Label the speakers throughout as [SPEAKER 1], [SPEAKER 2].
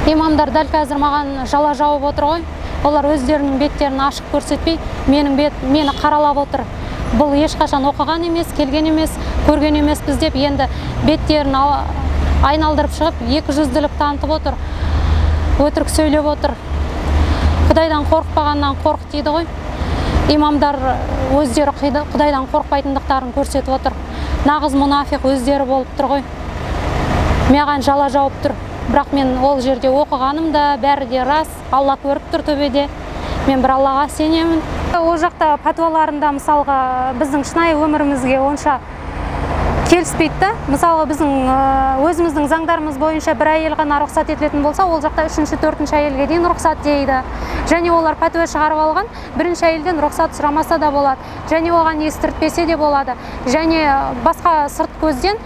[SPEAKER 1] Имамдар дәл қазір маған жала жауып отыр ғой. Олар өздерінің беттерін ашық көрсетпей, мені қаралап отыр. Бұл ешқашан оқыған емес, келген емес, көрген емеспіз деп енді беттерін айналдырып шығып, 200-ділік танытып отыр. Өтірік сөйлеп отыр. Құдайдан қорықпағаннан қорық дейді ғой. Имамдар өздері Құдайдан қорықпайтындықтарын көрсетіп отыр. Нағыз мұнафиқ өздері болып тұр ғой. Маған жала жауып тұр. Бірақ мен ол жерде оқығаным да, бәрі де рас. Алла көріп тұр төбеде. Мен бір Аллаға сенемін. Ол жақта пәтуаларында мысалға біздің шынайы өмірімізге онша келіспейді. Мысалға біздің өзіміздің заңдарымыз бойынша бір әйел ғана рұқсат етілетін болса, ол жақта 3-4 әйелге дейін рұқсат дейді. Және олар пәтуа шығарып алған, бірінші әйелден рұқсат сұрамаса да болады. Және оған естіртпесе де болады. Және басқа сырт көзден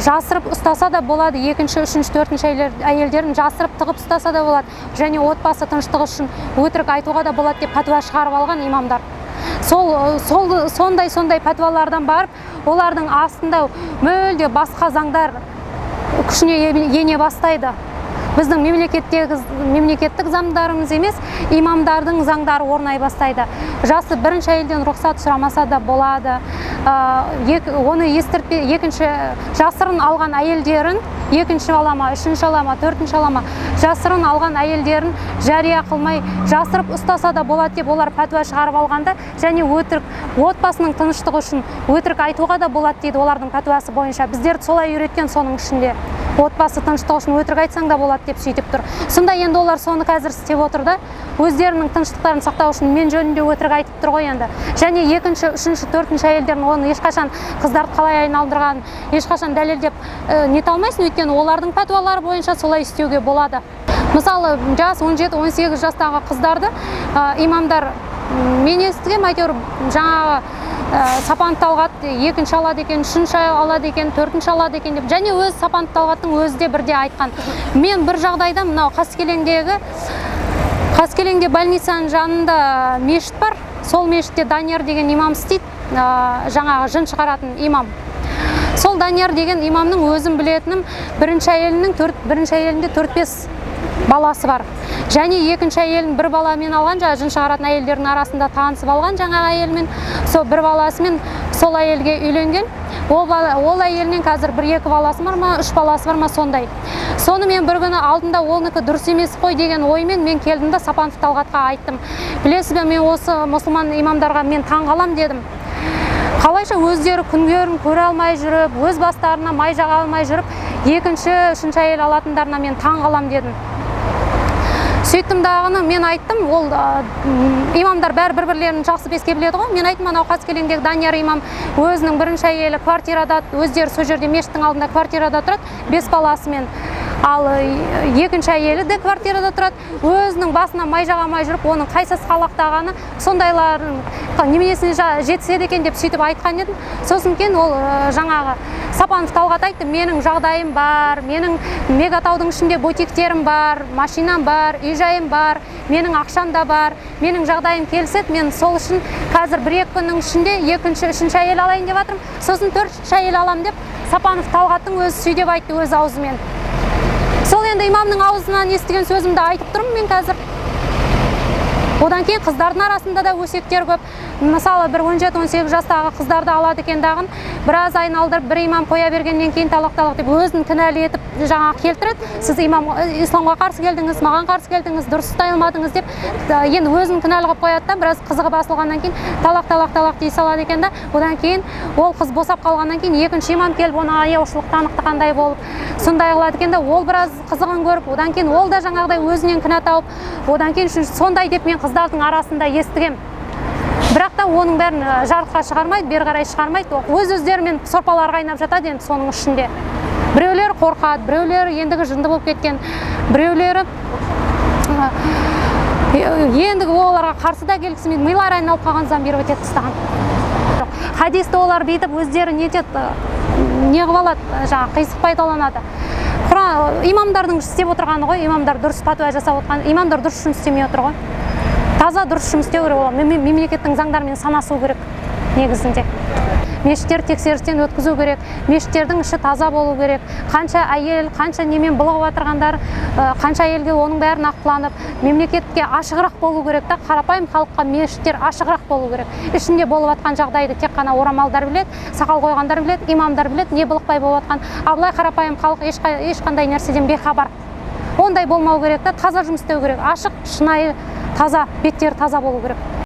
[SPEAKER 1] жасырып ұстаса да болады. 2-ші, 3-ші, 4-ші әйелдерін жасырып тығып ұстаса да болады. Және отбасы тыныштығы үшін өтірік айтуға да болады деп пәтуа шығарып алған имамдар. Сондай пәтуалардан барып, олардың астында мүлде басқа заңдар күшіне ене бастайды. Біздің мемлекеттік заңдарымыз емес, имамдардың заңдары орнай бастайды. Жасы бірінші әйелден рұқсат сұрамаса да болады. Оны естіртпе, екінші жасырын алған әйелдерін, 2-ші алама, 3-ші алама, 4-ші алама, жасырын алған әйелдерін жария қылмай, жасырып ұстаса да болады деп олар пәтуа шығарып алғанда, және өтірік, отбасының тыныштығы үшін өтірік айтуға да болады дейді олардың пәтуасы бойынша. Біздерді солай үйреткен соның ішінде. Отбасы тыныштығы үшін өтірік айтсаң да болады деп сөйтіп тұр. Сонда енді олар соны қазір істеп отыр да, өздерінің тыныштықтарын сақтау үшін мен жөнінде өтірік айтып тұр ғой енді. Және 2-ші, 3-ші, 4-ші әйелдерін оны ешқашан қыздарды қалай айналдырған, ешқашан дәлелдеп нете алмайсың, өйткені олардың пәтуалары бойынша солай істеуге болады. Мысалы, жас 17-18 жастағы қыздарды имамдар мен естігем, әйтеуір жаңағы Сапан Талғат 2-ші алады екен, 3-ші алады екен, 4-ші алады екен деп. Және өз Сапан Талғаттың өзі де бірде айтқан. Мен бір жағдайда мынау Қаскелеңде больницаның жанында мешіт бар. Сол мешітте Данияр деген имам істейді, жаңағы жын шығаратын имам. Сол Данияр деген имамның өзім білетінім, бірінші әйелінде 4-5 баласы бар. Және 2-ші әйелін бір баламен алған, жын шығаратын әйелдердің арасында танысып алған жаңағы әйелмен, сол бір баласымен сол әйелге үйленген. Ол әйелінен қазір 1-2 баласы бар ма, 3 баласы бар ма, сондай. Соны мен бір күні алдында олныкі дұрыс емес қой деген оймен мен келдім да Сапанов Талғатқа айттым. Білесіз бе, мен осы мұсылман имамдарға мен таңғалам дедім. Қалайша өздері күнгерін көре алмай жүріп, өз бастарына май жаға алмай жүріп, 2-ші, 3-ші әйел алатындарына мен таңғалам дедім. Сөйттім дағыны мен айттым, ол имамдар бәрі бір-бірлерін жақсы беске біледі ғой. Мен айттым, анау Қаскелеңдегі Данияр имам өзінің бірінші әйелі квартирада, өздері сол жерде мешіттің алдында квартирада тұрады, 5 баласымен. Ал 2-ші әйелі де квартирада тұрады, өзінің басына май жағамай жүріп, оның қайсысы қалақтағаны, сондайларын неменесіне жетіседі екен деп сөйтіп айтқан едім. Сосын кен ол жаңағы Сапанов Талғат айтты, менің жағдайым бар, менің Мегатаудың ішінде бутиктерім бар, машинам бар, үй-жайым бар, менің ақшам да бар, менің жағдайым келіседі, мен сол үшін қазір 1-2 күннің ішінде 2-ші, 3-ші әйел алайын деп жатырмын, сосын 4-ші әйел алам деп Сапанов Талғаттың өзі сөйдеп айтты өз аузымен. Сол енді имамның аузынан естіген сөзімді айтып тұрмын мен қазір. Одан кейін қыздардың арасында да өсектер көп. Мысалы, бір 17-18 жастағы қыздарды алады екен дағын, біраз айналдырып, бір имам қоя бергеннен кейін талақ деп өзін кінәлі етіп жаңағы келтіреді. Сіз исламға қарсы келдіңіз, маған қарсы келдіңіз, дұрыс ұстай алмадыңыз деп, енді өзін кінәлі қылып қояды да, біраз қызығы басылғаннан кейін талақ дей салады екен да. Одан кейін ол қыз босап қалғаннан кейін 2-ші имам келіп, оны аяушылық танықты қандай болып, сондай қылады екен да, ол біраз қызығын көріп, одан кейін ол да жаңағыдай өзінен кінә тауып, одан кейін сондай деп мен қыздардың арасында естігем. Бірақ та оның бәрін жарыққа шығармайды, бері қарай шығармайды. Өз-өздерімен сорпалар қайнап жатады енді соның ішінде. Біреулері қорқады, біреулері ендігі жынды болып кеткен, біреулері ендігі оларға қарсы да келгісі келмейді, милары айналып қалған замбир өтеді тастаған. Хадисті олар бүйтіп өздері нетеді, не қылып алады, жаңағы қисық пайдаланады. Имамдардың істеп отырғаны ғой, имамдар дұрыс пәтуа жасап отырған, имамдар дұрыс жұмыс істемей отыр ғой. Таза дұрыс жұмыс істеу керек, мемлекеттің заңдарымен санасу керек негізінде. мешіттер тексерістен өткізу керек, мешіттердің іші таза болу керек, қанша әйел, қанша немен былығып отырғандар, қанша әйелге оның бәрін нақтыланып, мемлекетке ашығырақ болу керек та, қарапайым халыққа мешіттер ашығырақ болу керек. Ішінде болып жатқан жағдайды тек қана орамалдар білет, сақал қойғандар білет, имамдар білет, не былықпай болып жатқан. Ал былай қарапайым халық ешқандай нәрседен бейхабар. Ондай болмау керек та, таза жұмыс істеу керек, ашық, шынайы, таза, беттері таза болу керек.